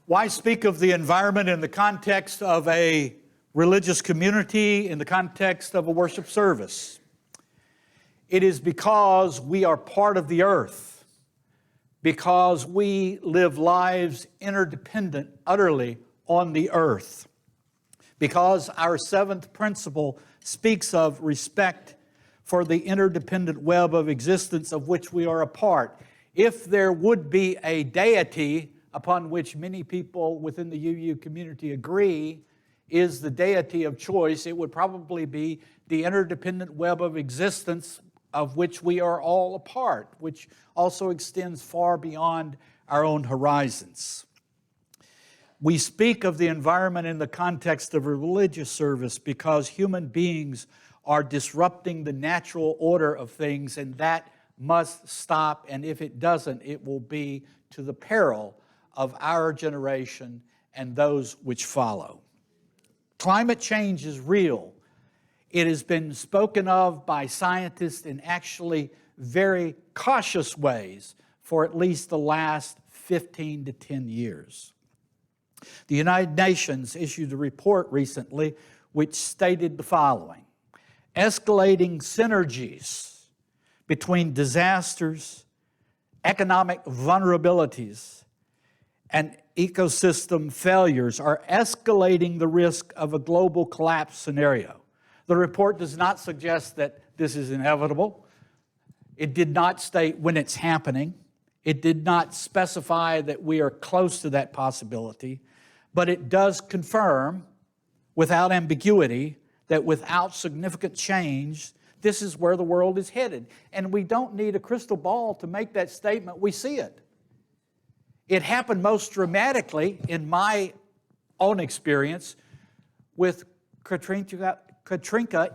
Why speak of the environment in the context of a religious community, in the context of a worship service? It is because we are part of the earth, because we live lives interdependent utterly on the earth, because our seventh principle speaks of respect for the interdependent web of existence of which we are a part. If there would be a deity upon which many people within the UU community agree is the deity of choice, it would probably be the interdependent web of existence of which we are all a part, which also extends far beyond our own horizons. We speak of the environment in the context of a religious service because human beings are disrupting the natural order of things, and that must stop, and if it doesn't, it will be to the peril of our generation and those which follow. Climate change is real. It has been spoken of by scientists in actually very cautious ways for at least the last 15 to 10 years. The United Nations issued a report recently which stated the following: escalating synergies between disasters, economic vulnerabilities, and ecosystem failures are escalating the risk of a global collapse scenario. The report does not suggest that this is inevitable. It did not state when it's happening. It did not specify that we are close to that possibility, but it does confirm without ambiguity that without significant change, this is where the world is headed. And we don't need a crystal ball to make that statement. We see it. It happened most dramatically, in my own experience, with Katrina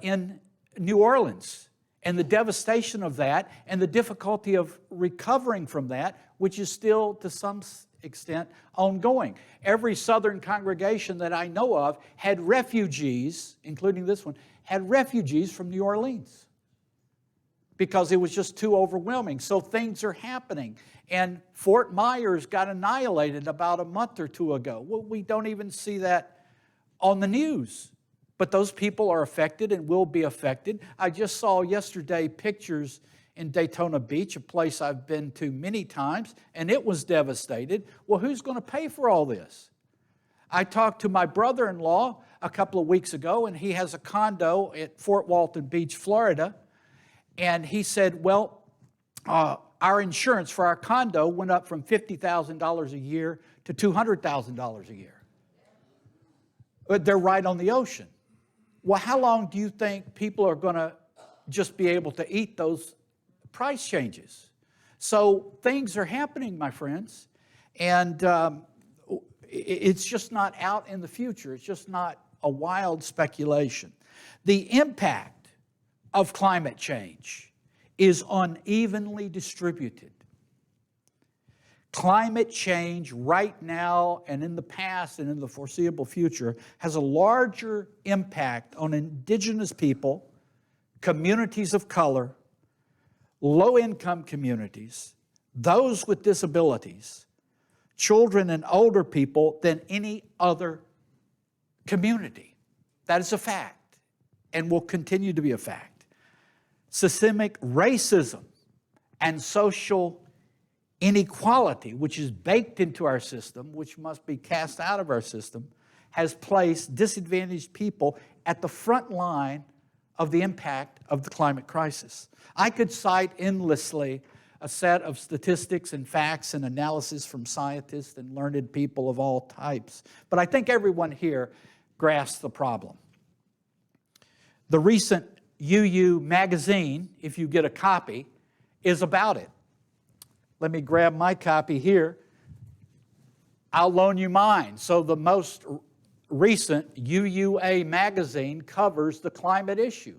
in New Orleans, and the devastation of that, and the difficulty of recovering from that, which is still, to some extent, ongoing. Every Southern congregation that I know of had refugees, including this one, had refugees from New Orleans because it was just too overwhelming. So things are happening. And Fort Myers got annihilated about a month or two ago. Well, we don't even see that on the news. But those people are affected and will be affected. I just saw yesterday pictures in Daytona Beach, a place I've been to many times, and it was devastated. Well, who's going to pay for all this? I talked to my brother-in-law a couple of weeks ago, and he has a condo at Fort Walton Beach, Florida. And he said, well, our insurance for our condo went up from $50,000 a year to $200,000 a year. But they're right on the ocean. Well, how long do you think people are going to just be able to eat those price changes? So things are happening, my friends, and it's just not out in the future. It's just not a wild speculation. The impact of climate change is unevenly distributed. Climate change right now and in the past and in the foreseeable future has a larger impact on indigenous people, communities of color, low-income communities, those with disabilities, children and older people than any other community. That is a fact and will continue to be a fact. Systemic racism and social inequality, which is baked into our system, which must be cast out of our system, has placed disadvantaged people at the front line of the impact of the climate crisis. I could cite endlessly a set of statistics and facts and analysis from scientists and learned people of all types, but I think everyone here grasps the problem. The recent UU magazine, if you get a copy, is about it. Let me grab my copy here. I'll loan you mine. So the most recent UUA magazine covers the climate issue,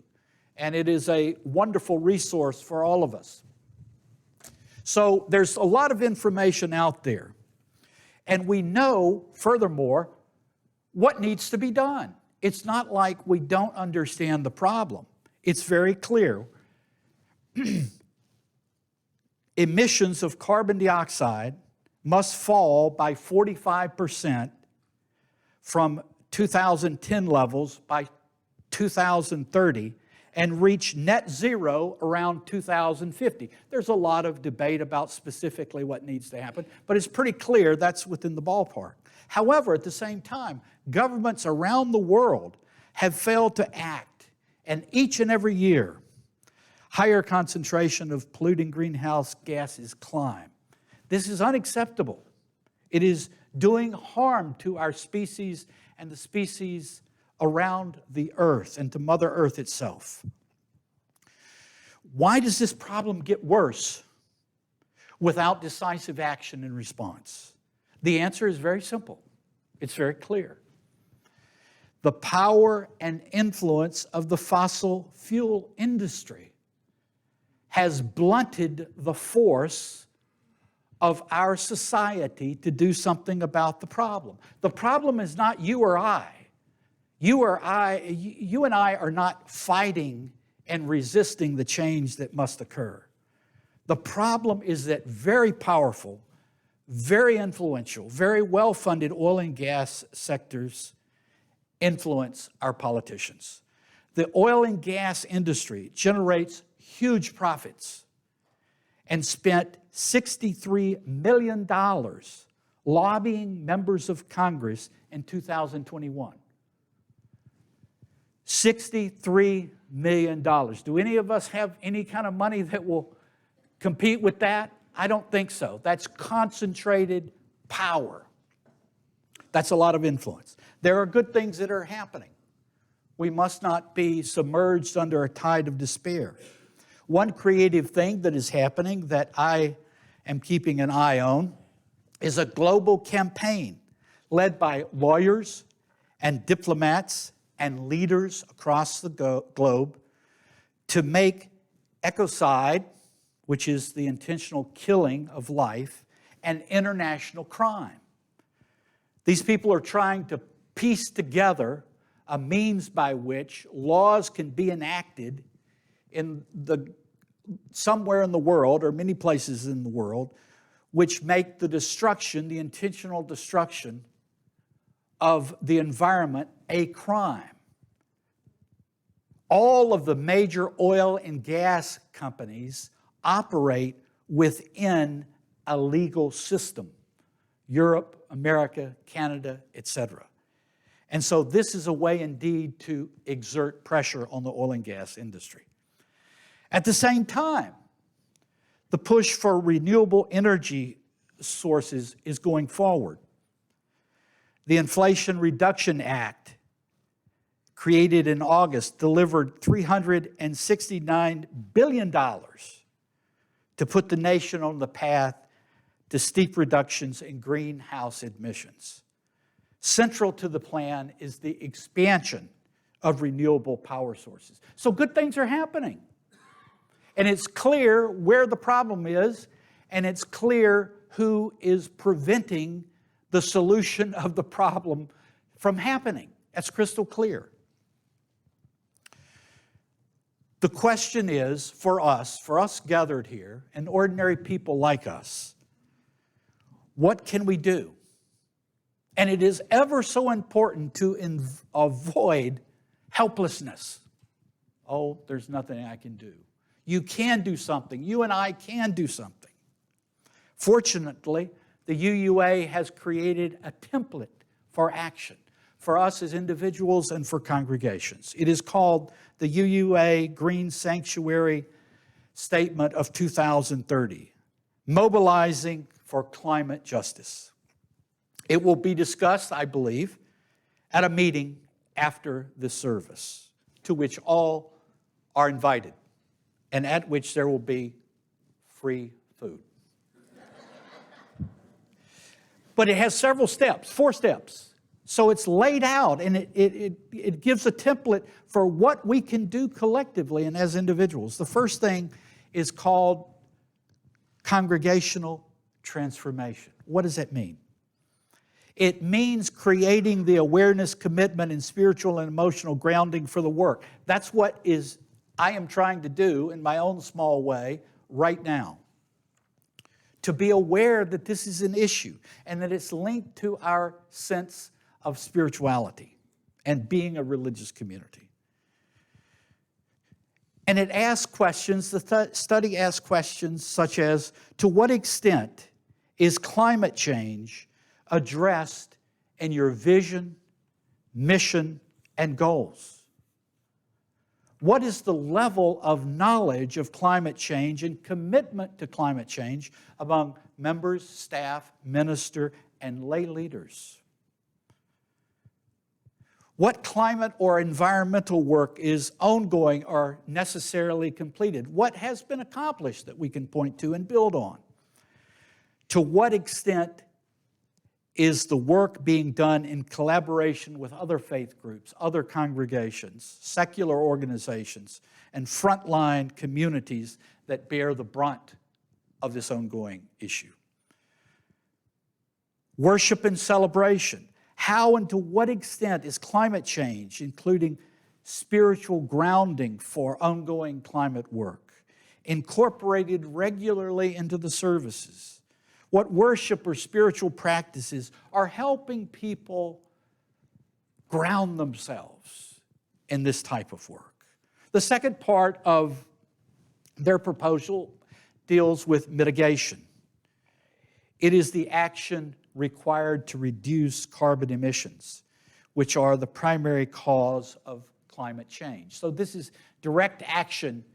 and it is a wonderful resource for all of us. So there's a lot of information out there, and we know, furthermore, what needs to be done. It's not like we don't understand the problem. It's very clear. Emissions of carbon dioxide must fall by 45% from 2010 levels by 2030 and reach net zero around 2050. There's a lot of debate about specifically what needs to happen, but it's pretty clear that's within the ballpark. However, at the same time, governments around the world have failed to act, and each and every year, higher concentration of polluting greenhouse gases climb. This is unacceptable. It is doing harm to our species and the species around the earth and to Mother Earth itself. Why does this problem get worse without decisive action and response? The answer is very simple. It's very clear. The power and influence of the fossil fuel industry has blunted the force of our society to do something about the problem. The problem is not you or I. You and I are not fighting and resisting the change that must occur. The problem is that very powerful, very influential, very well-funded oil and gas sectors influence our politicians. The oil and gas industry generates huge profits and spent $63 million lobbying members of Congress in 2021. $63 million. Do any of us have any kind of money that will compete with that? I don't think so. That's concentrated power. That's a lot of influence. There are good things that are happening. We must not be submerged under a tide of despair. One creative thing that is happening that I am keeping an eye on is a global campaign led by lawyers and diplomats and leaders across the globe to make ecocide, which is the intentional killing of life, an international crime. These people are trying to piece together a means by which laws can be enacted somewhere in the world, or many places in the world, which make the intentional destruction of the environment a crime. All of the major oil and gas companies operate within a legal system. Europe, America, Canada, etc. And so this is a way indeed to exert pressure on the oil and gas industry. At the same time, the push for renewable energy sources is going forward. The Inflation Reduction Act, created in August, delivered $369 billion to put the nation on the path to steep reductions in greenhouse emissions. Central to the plan is the expansion of renewable power sources. So good things are happening. And it's clear where the problem is, and it's clear who is preventing the solution of the problem from happening. That's crystal clear. The question is, for us gathered here, and ordinary people like us, what can we do? And it is ever so important to avoid helplessness. Oh, there's nothing I can do. You can do something. You and I can do something. Fortunately, the UUA has created a template for action for us as individuals and for congregations. It is called the UUA Green Sanctuary Statement of 2030, Mobilizing for Climate Justice. It will be discussed, I believe, at a meeting after this service, to which all are invited, and at which there will be free food. But it has several steps, 4 steps. So it's laid out, and it gives a template for what we can do collectively and as individuals. The first thing is called congregational transformation. What does that mean? It means creating the awareness, commitment, and spiritual and emotional grounding for the work. That's what I am trying to do in my own small way right now. to be aware that this is an issue and that it's linked to our sense of spirituality and being a religious community. And it asks questions, the study asks questions such as, to what extent is climate change addressed in your vision, mission, and goals? What is the level of knowledge of climate change and commitment to climate change among members, staff, minister, and lay leaders? What climate or environmental work is ongoing or necessarily completed? What has been accomplished that we can point to and build on? To what extent is the work being done in collaboration with other faith groups, other congregations, secular organizations, and frontline communities that bear the brunt of this ongoing issue? Worship and celebration. How and to what extent is climate change, including spiritual grounding for ongoing climate work, incorporated regularly into the services? What worship or spiritual practices are helping people ground themselves in this type of work? The second part of their proposal deals with mitigation. It is the action required to reduce carbon emissions, which are the primary cause of climate change. So this is direct action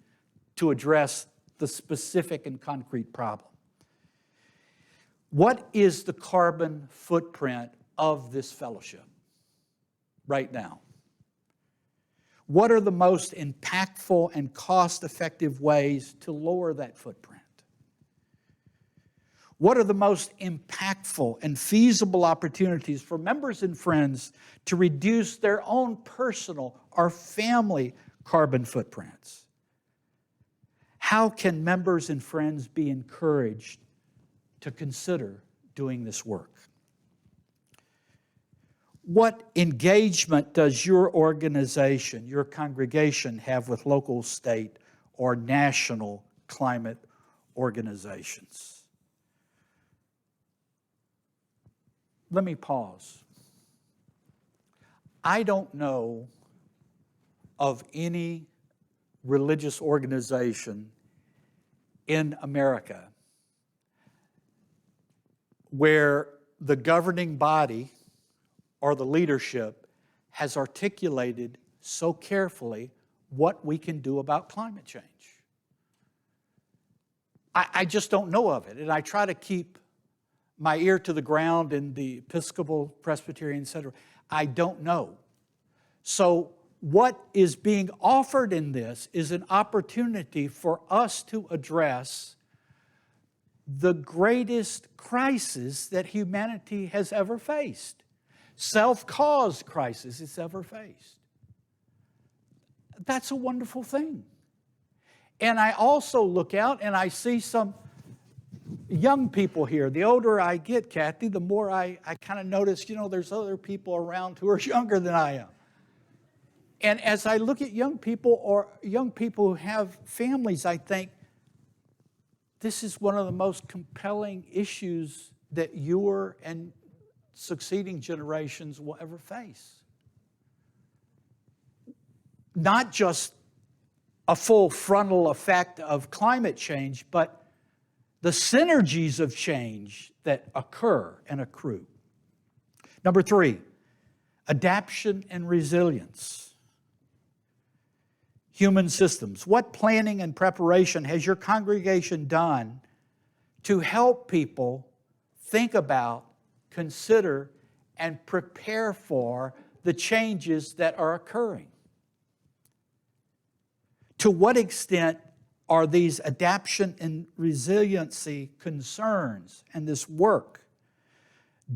to address the specific and concrete problem. What is the carbon footprint of this fellowship right now? What are the most impactful and cost-effective ways to lower that footprint? What are the most impactful and feasible opportunities for members and friends to reduce their own personal or family carbon footprints? How can members and friends be encouraged to consider doing this work? What engagement does your organization, your congregation have with local, state, or national climate organizations? Let me pause. I don't know of any religious organization in America where the governing body or the leadership has articulated so carefully what we can do about climate change. I just don't know of it, and I try to keep my ear to the ground in the Episcopal, Presbyterian, etc. I don't know. So what is being offered in this is an opportunity for us to address the greatest crisis that humanity has ever faced, self-caused crisis it's ever faced. That's a wonderful thing. And I also look out and I see some young people here. The older I get, Kathy, the more I kind of notice, there's other people around who are younger than I am. And as I look at young people or young people who have families, I think, this is one of the most compelling issues that your and succeeding generations will ever face. Not just a full frontal effect of climate change, but the synergies of change that occur and accrue. Number 3, adaptation and resilience. Human systems. What planning and preparation has your congregation done to help people think about, consider, and prepare for the changes that are occurring? To what extent are these adaptation and resiliency concerns and this work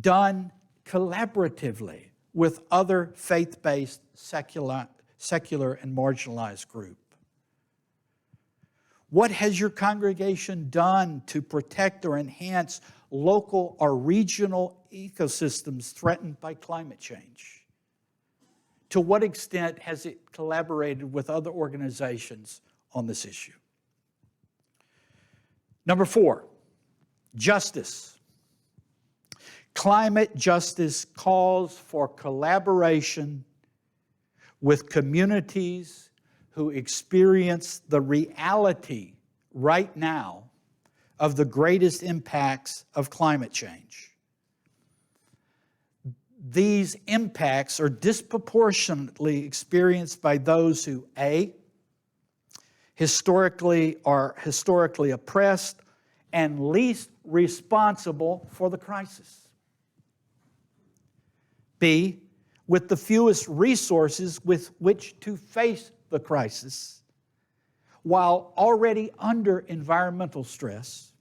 done collaboratively with other faith-based secular and marginalized group? What has your congregation done to protect or enhance local or regional ecosystems threatened by climate change? To what extent has it collaborated with other organizations on this issue? Number 4, Justice. Climate justice calls for collaboration with communities who experience the reality right now of the greatest impacts of climate change. These impacts are disproportionately experienced by those who, A, are historically oppressed and least responsible for the crisis. B, with the fewest resources with which to face the crisis, while already under environmental stress,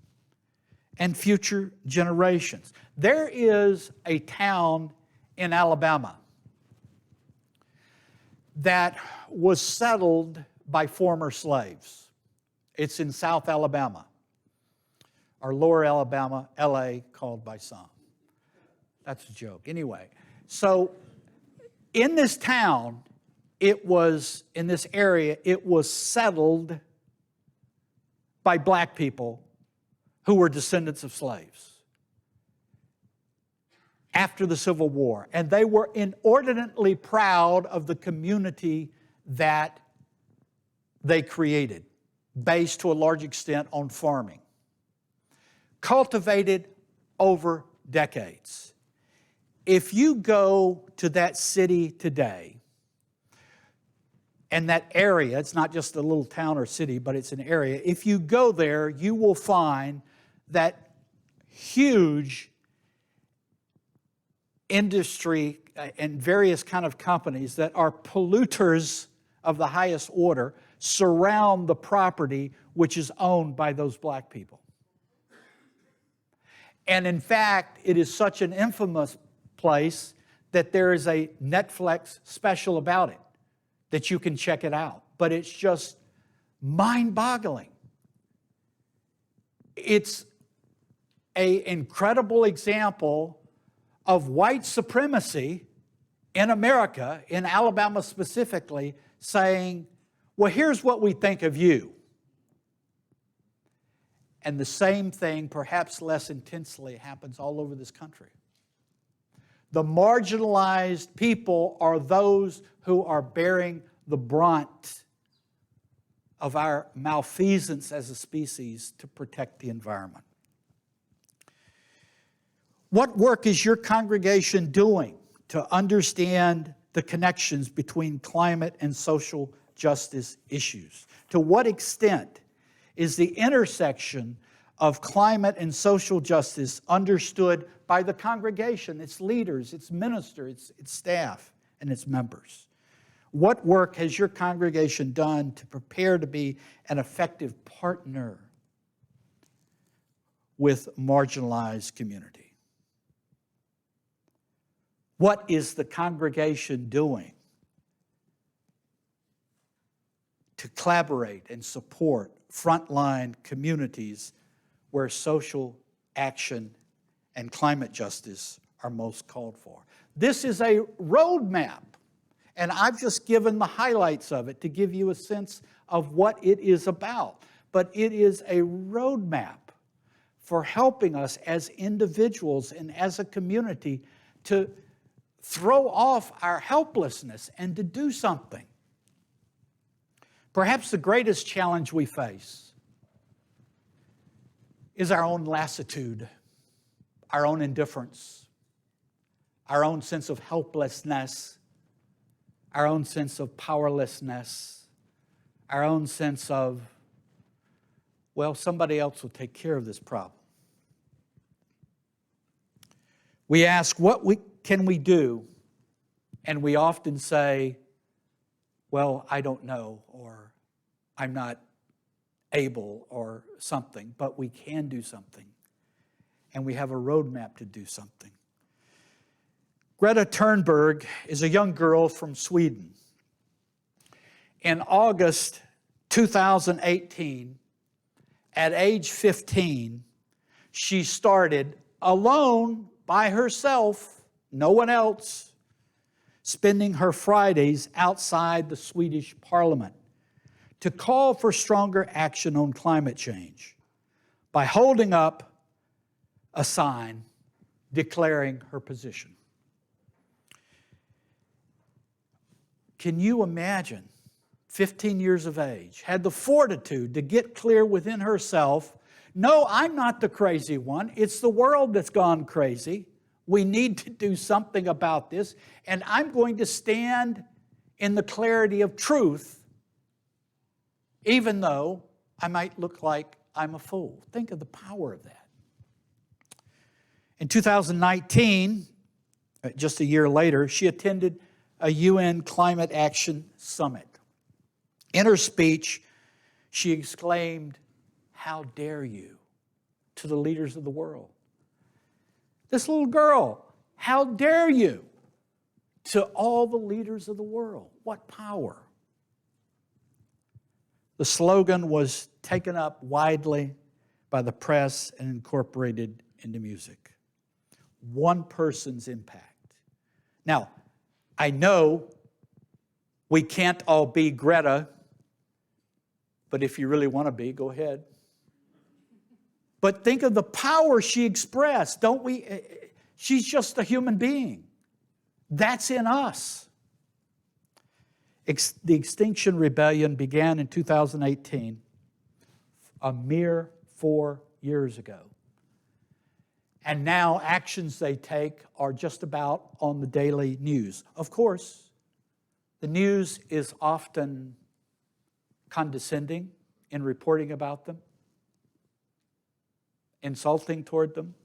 and future generations. There is a town in Alabama that was settled by former slaves. It's in South Alabama, or Lower Alabama, L.A., called by some. That's a joke. Anyway, so in this town, in this area, it was settled by black people who were descendants of slaves after the Civil War. And they were inordinately proud of the community that they created, based to a large extent on farming, cultivated over decades. If you go to that city today, and that area, it's not just a little town or city, but it's an area. If you go there, you will find that huge industry and various kind of companies that are polluters of the highest order surround the property which is owned by those black people. And in fact, it is such an infamous place that there is a Netflix special about it, that you can check it out. But it's just mind-boggling. It's an incredible example of white supremacy in America, in Alabama specifically, saying, well, here's what we think of you. And the same thing, perhaps less intensely, happens all over this country. The marginalized people are those who are bearing the brunt of our malfeasance as a species to protect the environment. What work is your congregation doing to understand the connections between climate and social justice issues? To what extent is the intersection of climate and social justice understood by the congregation, its leaders, its ministers, its staff, and its members? What work has your congregation done to prepare to be an effective partner with marginalized community? What is the congregation doing to collaborate and support frontline communities where social action and climate justice are most called for? This is a roadmap, and I've just given the highlights of it to give you a sense of what it is about. But it is a roadmap for helping us as individuals and as a community to throw off our helplessness and to do something. Perhaps the greatest challenge we face is our own lassitude, our own indifference, our own sense of helplessness, our own sense of powerlessness, our own sense of, well, somebody else will take care of this problem. We ask, what can we do? And we often say, well, I don't know, or I'm not able, or something, but we can do something. And we have a roadmap to do something. Greta Thunberg is a young girl from Sweden. In August 2018, at age 15, she started alone by herself, no one else, spending her Fridays outside the Swedish Parliament to call for stronger action on climate change by holding up a sign declaring her position. Can you imagine, 15 years of age, had the fortitude to get clear within herself, no, I'm not the crazy one. It's the world that's gone crazy. We need to do something about this, and I'm going to stand in the clarity of truth, even though I might look like I'm a fool. Think of the power of that. In 2019, just a year later, she attended a UN Climate Action Summit. In her speech, she exclaimed, "How dare you?" to the leaders of the world. This little girl, "How dare you?" to all the leaders of the world. What power. The slogan was taken up widely by the press and incorporated into music. One person's impact. Now, I know we can't all be Greta, but if you really want to be, go ahead. But think of the power she expressed, don't we? She's just a human being. That's in us. The Extinction Rebellion began in 2018, a mere 4 years ago. And now actions they take are just about on the daily news. Of course, the news is often condescending in reporting about them, insulting toward them.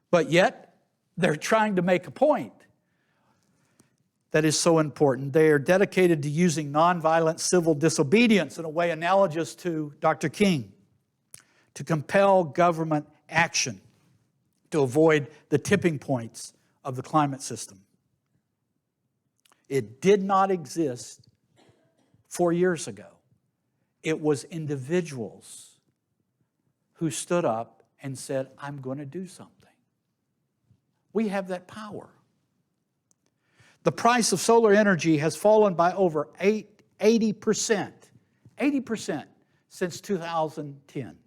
But yet, they're trying to make a point that is so important. They are dedicated to using nonviolent civil disobedience in a way analogous to Dr. King to compel government action to avoid the tipping points of the climate system. It did not exist 4 years ago. It was individuals who stood up and said, I'm going to do something. We have that power. The price of solar energy has fallen by over 80% since 2010.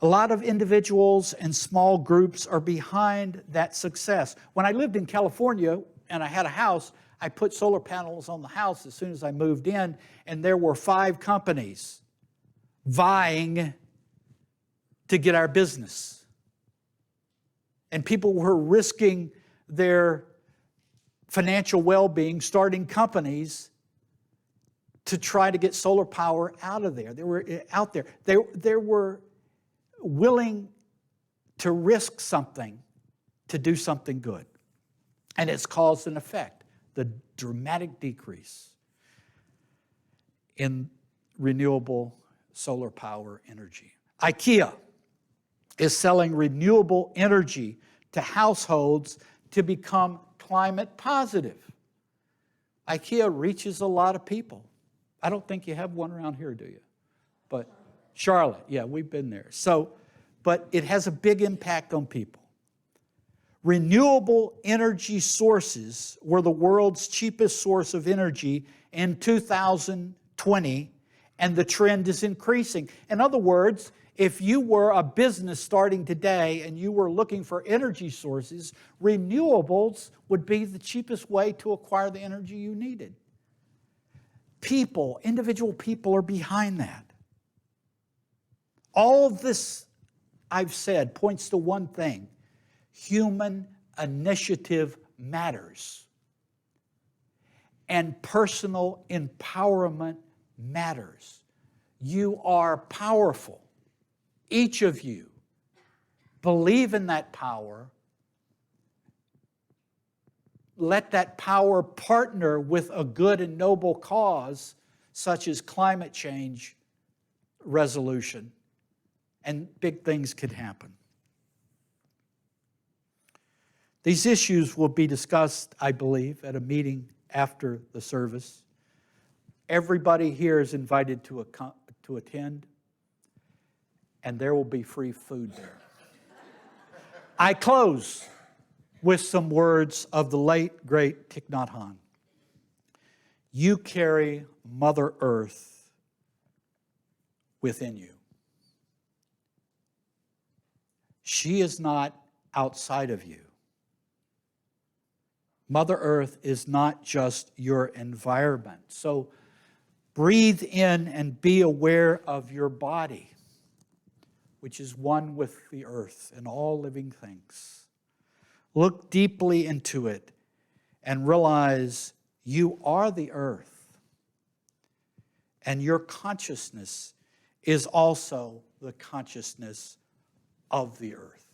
A lot of individuals and small groups are behind that success. When I lived in California and I had a house, I put solar panels on the house as soon as I moved in, and there were 5 companies vying to get our business. And people were risking their financial well-being, starting companies to try to get solar power out of there. They were out there. They were willing to risk something to do something good. And it's caused an effect, the dramatic decrease in renewable solar power energy. IKEA is selling renewable energy to households to become climate positive. IKEA reaches a lot of people. I don't think you have one around here, do you? But Charlotte, yeah, we've been there. But it has a big impact on people. Renewable energy sources were the world's cheapest source of energy in 2020, and the trend is increasing. In other words, if you were a business starting today and you were looking for energy sources, renewables would be the cheapest way to acquire the energy you needed. People, individual people are behind that. All of this I've said points to one thing. Human initiative matters. And personal empowerment matters. You are powerful. Each of you believe in that power. Let that power partner with a good and noble cause, such as climate change resolution, and big things could happen. These issues will be discussed, I believe, at a meeting after the service. Everybody here is invited to attend, and there will be free food there. I close with some words of the late, great Thich Nhat Hanh. You carry Mother Earth within you. She is not outside of you. Mother Earth is not just your environment. So breathe in and be aware of your body, which is one with the earth and all living things. Look deeply into it and realize you are the earth, and your consciousness is also the consciousness of the earth.